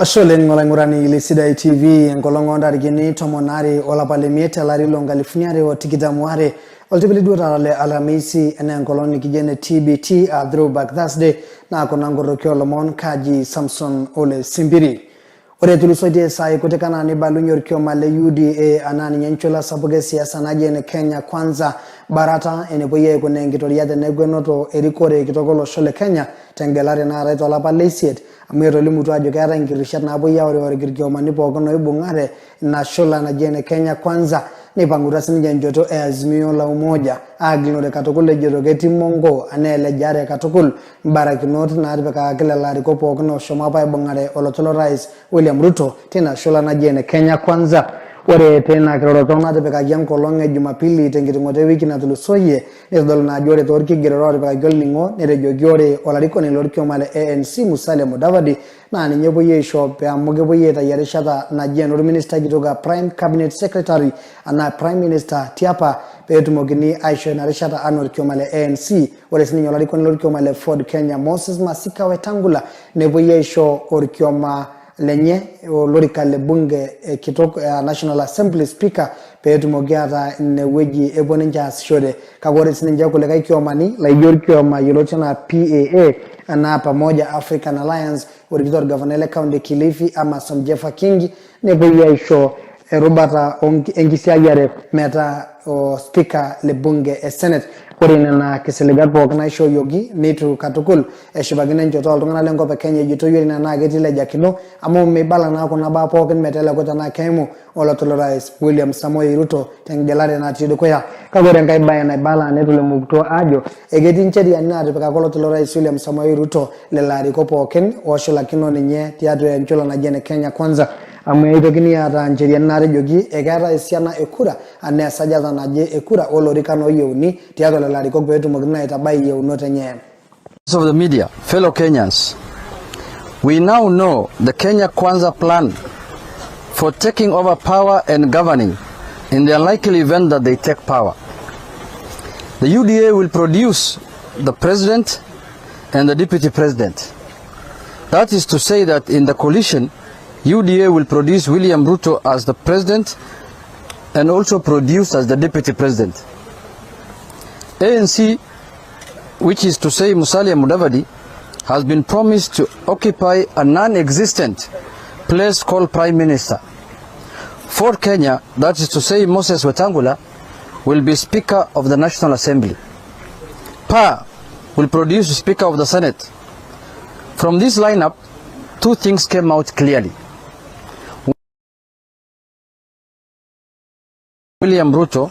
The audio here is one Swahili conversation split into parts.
Asholen ngolangurani ile Sidai TV engolongo ndarigini tomonari olapalemiet alari longalifuniare otikitamuare oltibiliduata ale alamisi ene ngoloni kijene TBT a throwback Thursday na konangorokyo lomon kaji Samson Simpiri. Ore tulisoje sai kutekana ni balunyorkyo male UDA anani nyenchola sabuge siasa naje Kenya kwanza barata eneboye kunengitoriate negwenoto erikore kitokolo shole Kenya tengelare na raito la palesiet amero limutu ajo kera ngirishat na boya ore girgyo manipo kono ibungare na shola naje Kenya kwanza ni pangurasi njenjoto azimio la umoja aglore katokole jorogeti mongo anele jare katokul barakinot na arbeka kila la rikopo kono shomapa ibungare olotolo rais William Ruto tena shola naje Kenya kwanza ore tena kirorotona arbeka yankolonge Jumapili tengitingote wiki na tulusoye nedol na jore torki geroro arbeka golningo nerejo gyore olariko ni lorkyo male ANC Musalia Mudavadi na ninyeboye shop ya mogeboye tayarishata na general minister gitoga prime cabinet secretary ana prime minister tiapa petumogini aisho na rishata anorkyo male ANC ore sininyo olariko ni lorkyo male Ford Kenya Moses Masika Wetangula neboye sho orkyo ma lenye lorika le bunge kitoko National Assembly Speaker petumogiata neweji ebonenja shode kagore sininja kulega ikiomani la yorkioma yolochana PAA na pamoja African Alliance origitor governor county Kilifi ama Somjefa Kingi neboye sho Robert Engisiagare meta speaker le bunge Senate Korina na kiselegat bokna show yogi mitu katukul shibagine njoto altungana lengo pe Kenya jito yuri na nagetile jakino amo mebala na ko na ba poken metela ko tana kaimu olotolo rais William Samoei Ruto tengelare na tido koya kagore ngai baya na bala netule mukto ajo egeti nchedi anna de ka olotolo rais William Samoei Ruto le lari ko poken oshola kino nye tiatu ya nchola na jene Kenya kwanza ameitokini ata njeri nare jogi egara esiana ekura ane sajaza naje ekura olorikano yeuni tiato la lariko kwetu mogina itabai yeunote nye. Of the media, fellow Kenyans, we now know the Kenya Kwanza plan for taking over power and governing in the unlikely event that they take power. The UDA will produce the president and the deputy president. That is to say that in the coalition, UDA will produce William Ruto as the president and also produce as the deputy president. ANC, which is to say Musalia Mudavadi, has been promised to occupy a non-existent place called Prime Minister. Ford Kenya, that is to say Moses Wetangula, will be Speaker of the National Assembly. PA will produce Speaker of the Senate. From this lineup, two things came out clearly. William Ruto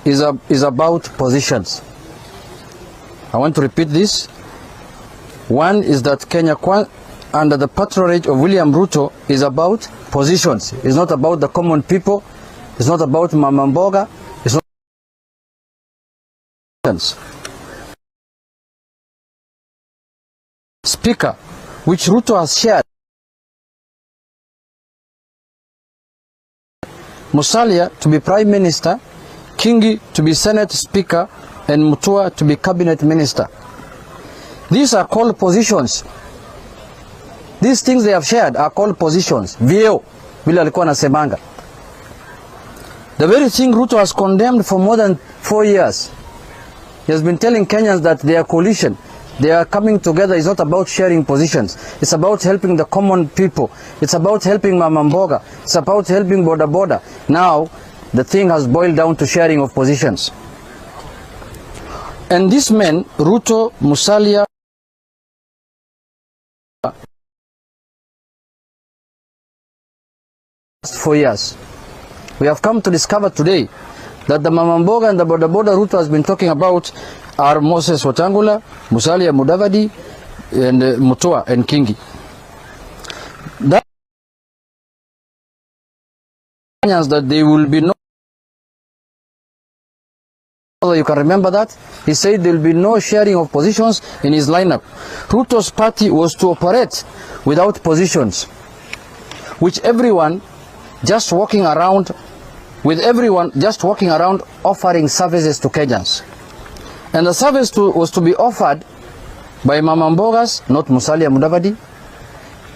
is about positions. I want to repeat this. One is that Kenya under the patronage of William Ruto is about positions. It's not about the common people. It's not about Mama Mboga. It's not positions. Speaker, which Ruto has shared. Musalia to be Prime Minister, Kingi to be Senate Speaker, and Mutua to be Cabinet Minister. These are called positions. These things they have shared are called positions. Vyeo, vile alikuwa nasemanga. The very thing Ruto has condemned for more than 4 years. He has been telling Kenyans that their coalition, they are coming together, is not about sharing positions. It's about helping the common people. It's about helping Mama Mboga. It's about helping Boda Boda. Now, the thing has boiled down to sharing of positions. And these men, Ruto, Musalia, for years. We have come to discover today that the Mama Mboga and the Boda Boda Ruto has been talking about are Moses Wetangula, Musalia Mudavadi, and Mutua and Kingi. That they will be no. You can remember that he said there will be no sharing of positions in his lineup. Ruto's party was to operate without positions, which everyone just walking around, offering services to Kenyans. And the service was to be offered by Mama Mbogas, not Musalia Mudavadi,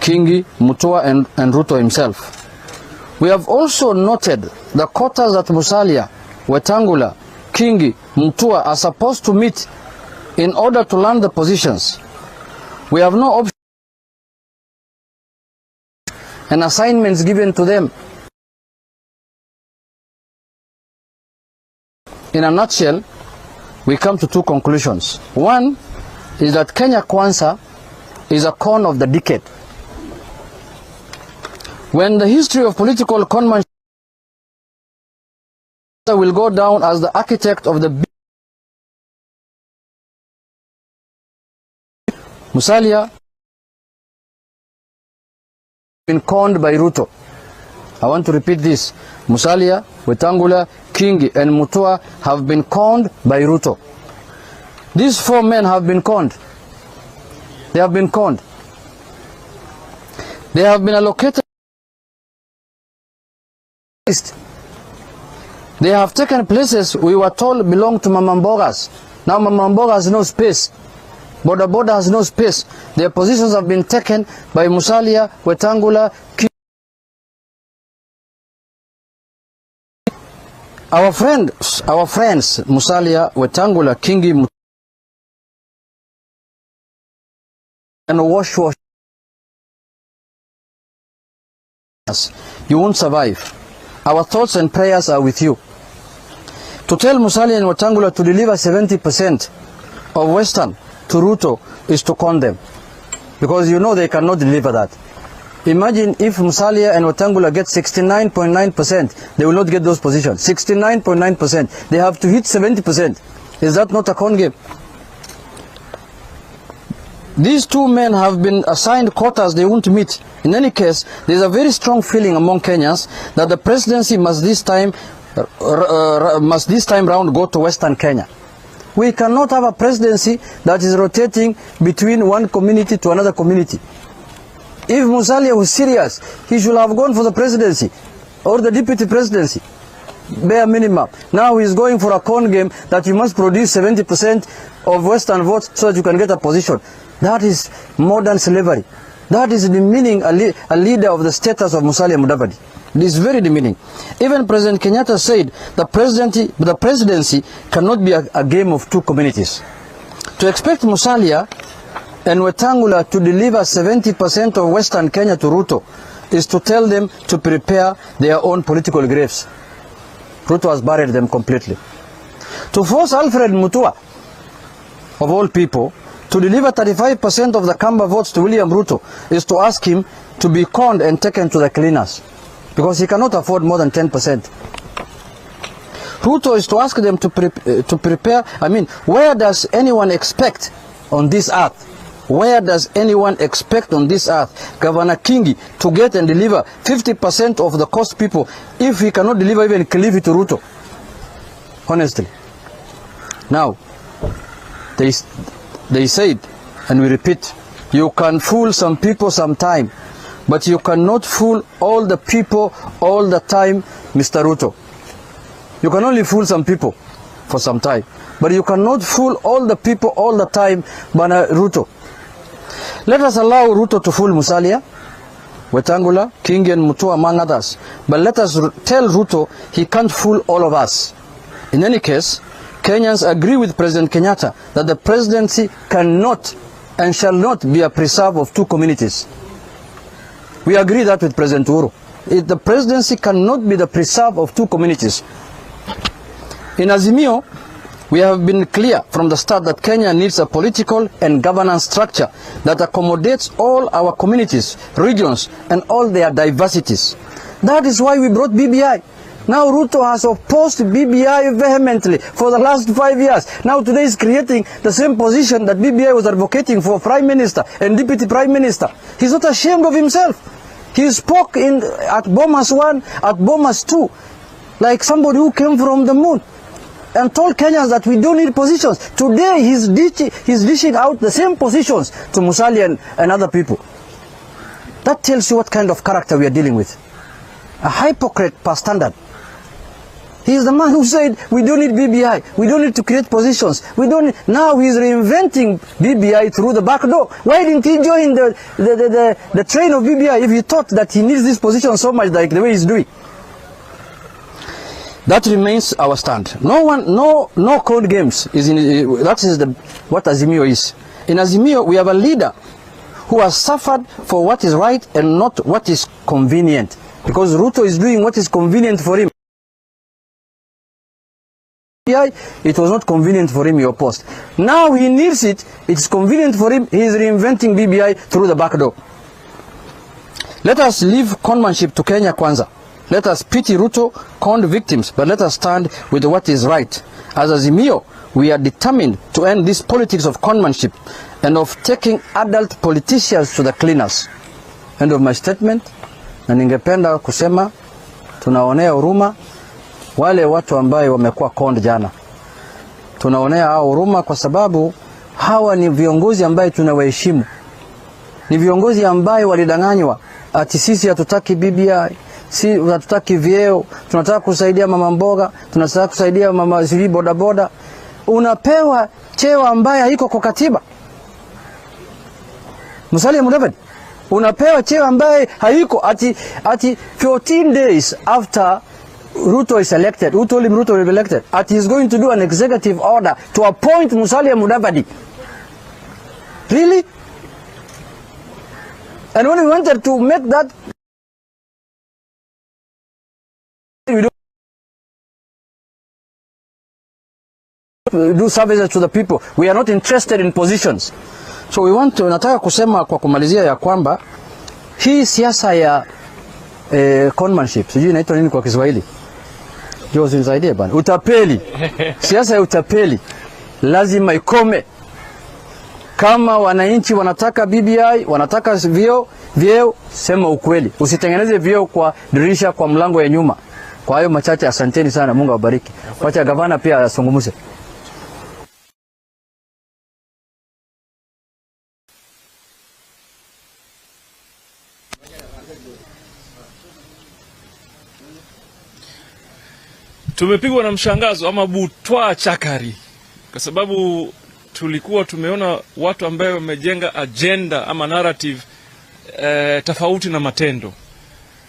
Kingi, Mutua and Ruto himself. We have also noted the quotas that Musalia, Wetangula, Kingi, Mutua are supposed to meet in order to land the positions. We have no option and assignments given to them. In a nutshell, we come to two conclusions. One is that Kenya Kwanza is a con of the decade. When the history of political conmanship will go down as the architect of the Musalia been conned by Ruto. I want to repeat this. Musalia, Wetangula, Kingi and Mutua have been conned by Ruto. These four men have been conned. They have been conned. They have been allocated. They have taken places we were told belong to Mamambogas. Now Mamamboga has no space. Boda Boda has no space. Their positions have been taken by Musalia, Wetangula, Kingi. Our friends, Musalia, Wetangula, Kingi, and wash. You won't survive. Our thoughts and prayers are with you. To tell Musalia and Wetangula to deliver 70% of Western to Ruto is to con them, because you know they cannot deliver that. Imagine if Musalia and Wetangula get 69.9%, they will not get those positions. 69.9%. They have to hit 70%. Is that not a con game? These two men have been assigned quotas they won't meet. In any case, there is a very strong feeling among Kenyans that the presidency must this time round go to Western Kenya. We cannot have a presidency that is rotating between one community to another community. If Musalia was serious, he should have gone for the presidency or the deputy presidency, bare minimum. Now he's going for a con game that you must produce 70% of Western votes so that you can get a position. That is modern slavery. That is demeaning a leader of the status of Musalia Mudavadi. It is very demeaning. Even President Kenyatta said the presidency cannot be a game of two communities. To expect Musalia and Wetangula to deliver 70% of Western Kenya to Ruto is to tell them to prepare their own political graves. Ruto has buried them completely. To force Alfred Mutua, of all people, to deliver 35% of the Kamba votes to William Ruto is to ask him to be conned and taken to the cleaners, because he cannot afford more than 10%. Ruto is to ask them to prepare. I mean, where does anyone expect on this earth? Where does anyone expect on this earth Governor Kingi to get and deliver 50% of the cost people if he cannot deliver even Kilifi to Ruto? Honestly. Now, they said, and we repeat, you can fool some people sometime, but you cannot fool all the people all the time, Mr. Ruto. You can only fool some people for some time, but you cannot fool all the people all the time, Bana Ruto. Let us allow Ruto to fool Musalia, Wetangula, Kingi and Mutua among others, but let us tell Ruto he can't fool all of us. In any case, Kenyans agree with President Kenyatta that the presidency cannot and shall not be a preserve of two communities. We agree that with President Uhuru. The presidency cannot be the preserve of two communities. In Azimio, we have been clear from the start that Kenya needs a political and governance structure that accommodates all our communities, regions, and all their diversities. That is why we brought BBI. Now Ruto has opposed BBI vehemently for the last 5 years. Now today is creating the same position that BBI was advocating for Prime Minister and Deputy Prime Minister. He's not ashamed of himself. He spoke at Bomas 1, at Bomas 2, like somebody who came from the moon, and told Kenyans that we don't need positions. Today he's dishing out the same positions to Musalia and other people. That tells you what kind of character we are dealing with. A hypocrite per standard. He is the man who said, we don't need BBI. We don't need to create positions. Now he's reinventing BBI through the back door. Why didn't he join the train of BBI if he thought that he needs this position so much like the way he's doing? That remains our stand. No code games. That is what Azimio is. In Azimio, we have a leader who has suffered for what is right and not what is convenient. Because Ruto is doing what is convenient for him. It was not convenient for him, your post. Now he needs it. It's convenient for him. He is reinventing BBI through the back door. Let us leave conmanship to Kenya Kwanza. Let us pity Ruto, conned victims, but let us stand with what is right. As Azimio, we are determined to end this politics of conmanship and of taking adult politicians to the cleaners. End of my statement. Na ningependa kusema tunaonea huruma wale watu ambaye wamekuwa conned jana. Tunaonea hao huruma kwa sababu hawa ni viongozi ambaye tunawaheshimu. Ni viongozi ambaye walidanganywa ati sisi hatutaki BBI, si hatutaki vyeo, tunataka kusaidia mama mboga, tunataka kusaidia mama sisi boda boda. Unapewa cheo ambaye haiko kwa katiba. Musalia Mudavadi unapewa cheo ambaye haiko ati 14 days after Ruto is elected. Who told him Ruto will be elected? He is going to do an executive order to appoint Musalia Mudavadi. Really? And when we wanted to make that, we don't do services to the people. We are not interested in positions. So we want to, nataka kusema kwa kumalizia ya kwamba hii siasa ya conmanship, sijui inaitwa nini kwa Kiswahili? Jozi nisaidie bana. Utapeli. Siasa ya utapeli lazima ikome. Kama wananchi wanataka BBI, wanataka vyeo, sema ukweli. Usitengeneze vyeo kwa dirisha, kwa mlango ya nyuma. Kwa hayo machache, asanteni sana, Mungu awabariki. Wacha gavana pia asungumuse. Tumepigwa na mshangazo ama butwa chakari kwa sababu tulikuwa tumeona watu ambao wamejenga agenda ama narrative tofauti na matendo.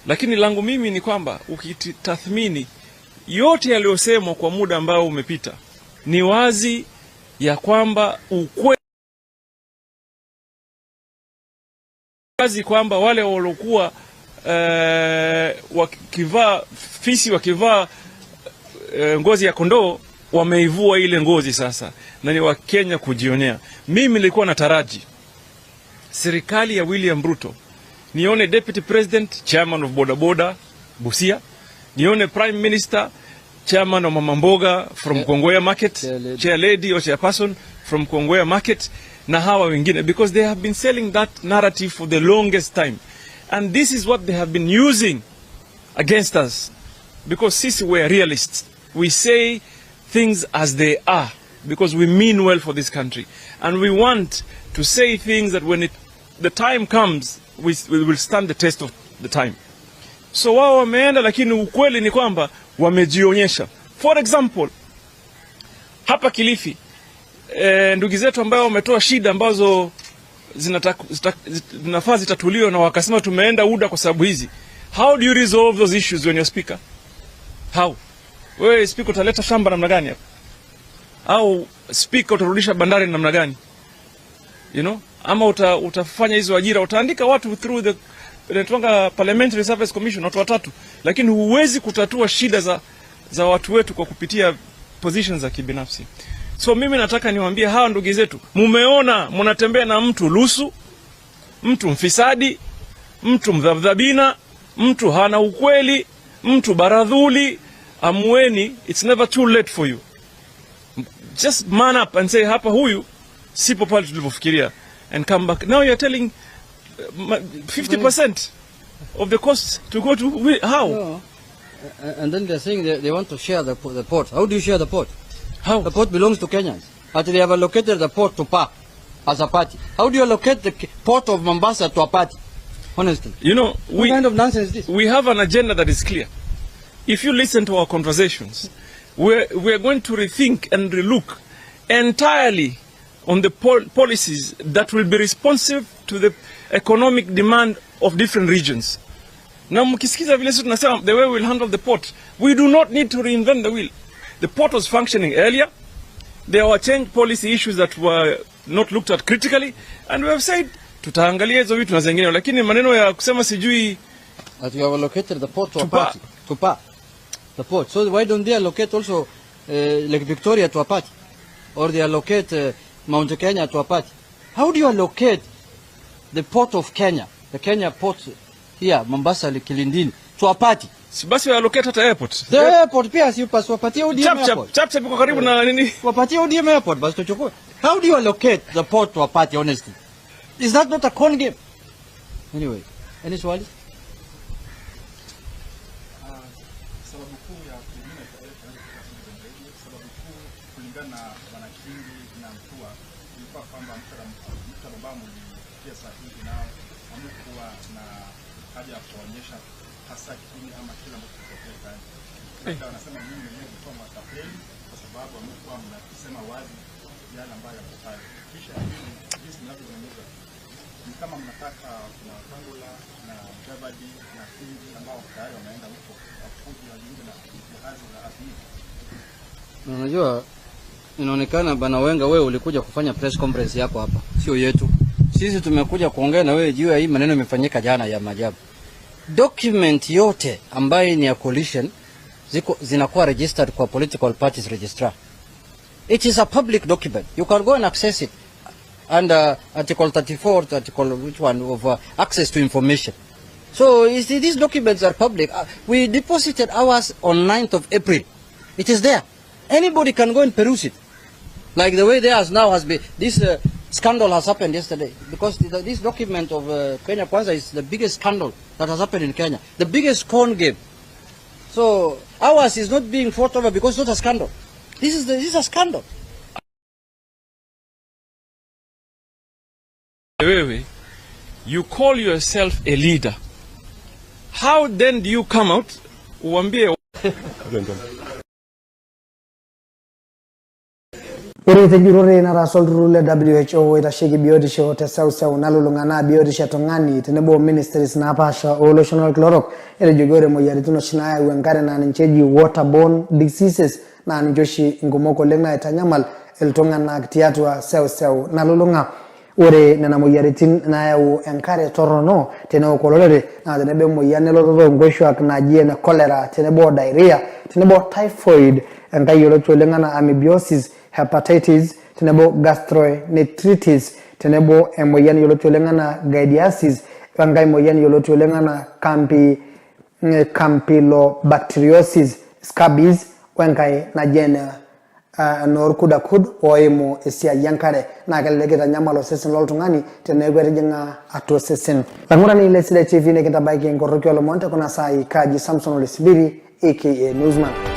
Lakini langu mimi ni kwamba ukitathmini yote yaliyosemwa kwa muda ambao umepita, ni wazi ya kwamba ukweli wazi kwamba wale waliokuwa wakivaa fisi wakivaa ngozi ya kondoo wameivua ile ngozi sasa, na ni Wakenya kujionea. Mimi nilikuwa nataraji serikali ya William Ruto nione deputy president chairman of boda boda Busia, nione prime minister chairman of mama mboga from Kongoya market, chair lady or chairperson from Kongoya market, na hawa wengine, because they have been selling that narrative for the longest time, and this is what they have been using against us, because sisi we are realists. We say things as they are because we mean well for this country, and we want to say things that when the time comes we will stand the test of the time. So wao wameenda, lakini ukweli ni kwamba wamejionyesha. For example, hapa Kilifi ndugu zetu ambao wametoa shida ambazo zinafaa zitatuliwa na wakasema tumeenda UDA kwa sababu hizi. How do you resolve those issues when you're speaker? How? Wewe speaker utaleta shamba namna gani hapa? Au speaker utarudisha bandari namna gani? You know? Ama utafanya hizo ajira, utaandika watu through the Parliamentary Service Commission, watu watatu, lakini huwezi kutatua shida za watu wetu kwa kupitia positions za kibinafsi. So mimi nataka niwaambie hawa ndugu zetu, mumeona mnatembea na mtu lusu, mtu mfisadi, mtu mdhabdhabina, mtu hana ukweli, mtu baradhuli. Amweni, it's never too late for you. Just man up and say hapa huyu sipo pale tulivyofikiria, and come back. Now you're telling 50% of the cost to go to how? No. And then they're saying they want to share the port. How do you share the port? How? The port belongs to Kenyans. After they have allocated the port to PA as a party. How do you allocate the port of Mombasa to a party? Honestly. You know, what kind of nonsense is this? We have an agenda that is clear. if you listen to our conversations, we're going to rethink and relook entirely on the policies that will be responsive to the economic demand of different regions. Now, mkisikiza vile sisi tunasema the way we'll handle the port, we do not need to reinvent the wheel. The port was functioning earlier. There were change policy issues that were not looked at critically, and we have said tutaangalia hizo vitu na zingine, lakini maneno ya kusema sijui that you have allocated the port to a party, the port. So why don't they allocate also Lake Victoria to a party, or they allocate Mount Kenya to a party? How do you allocate the port of Kenya, the Kenya port here, Mombasa, Kilindini, to a party? Basi allocate at airport. The airport pia si upaswa wapatie ODM airport. Chap iko karibu na nini? Wapatie ODM airport basi tuchukue. How do you allocate the port to a party honestly? Is that not a con game? Anyway, any swali? Sababu kuu ya kuingine sababu kuu kulingana na wanakingi na mtua ilikuwa kwamba mkutano ambao mlifikia sahihi nao hamkuwa na haja ya kuonyesha hasa kile ama kila mtu kutokea. Ndio wanasema mimi mwenyewe nilikuwa matapeli kwa sababu hamkuwa mnasema wazi yale ambayo yanafanya. Kisha jinsi mnavyoonyesha ni kama mnataka kuna Kangula na Mjabadi na Kingi ambao tayari wameenda huko kufuji wajiunge na kazi za asili. Unajua inaonekana bana Wenga wewe ulikuja kufanya press conference yako hapa, sio yetu. Sisi tumekuja kuongea na wewe juu ya hii maneno imefanyika jana ya maajabu. Document yote ambayo ni ya coalition zinakuwa registered kwa political parties registrar. It is a public document. You can go and access it under Article 34, Article which one of access to information. So these documents are public. We deposited ours on 9th of April. It is there. Anybody can go and peruse it. Like the way theirs now has been. This scandal has happened yesterday because this document of Kenya Kwanza is the biggest scandal that has happened in Kenya. The biggest con game. So ours is not being fought over because it's not a scandal. This is a scandal. Wewe, you call yourself a leader. How then do you come out uambie Ore tenjurore na rasol rule WHO itashiki biotisho te sausa unalulungana biotisho tongani tenebo ministries na pasha olotional chlorok ele jogore moyarituno shinaya wengare na ncheji waterborne diseases na njoshi ngumoko lengna itanyamal el tongana aktiatwa sausa nalulunga ore nana moyaritin na ya enkare torono tenebo kolorere na tenebe moyanelo ro ngweshwak na jena cholera tenebo diarrhea tenebo typhoid enkayo lengana amoebiasis hepatitis tenebo gastroenteritis tenebo emoyan yoloto lengana giardiasis kangai moyan yoloto lengana campylobacteriosis scabies wenkai na jena norkuda kud oimo esia yankare na kallegeta nyamalo sesen loltungani tenebo rejinga ato sesen langura ni le Sidai TV ne kitabaiki ngorokyo lo monte kuna sai kaji Samson Simpiri aka Newsman.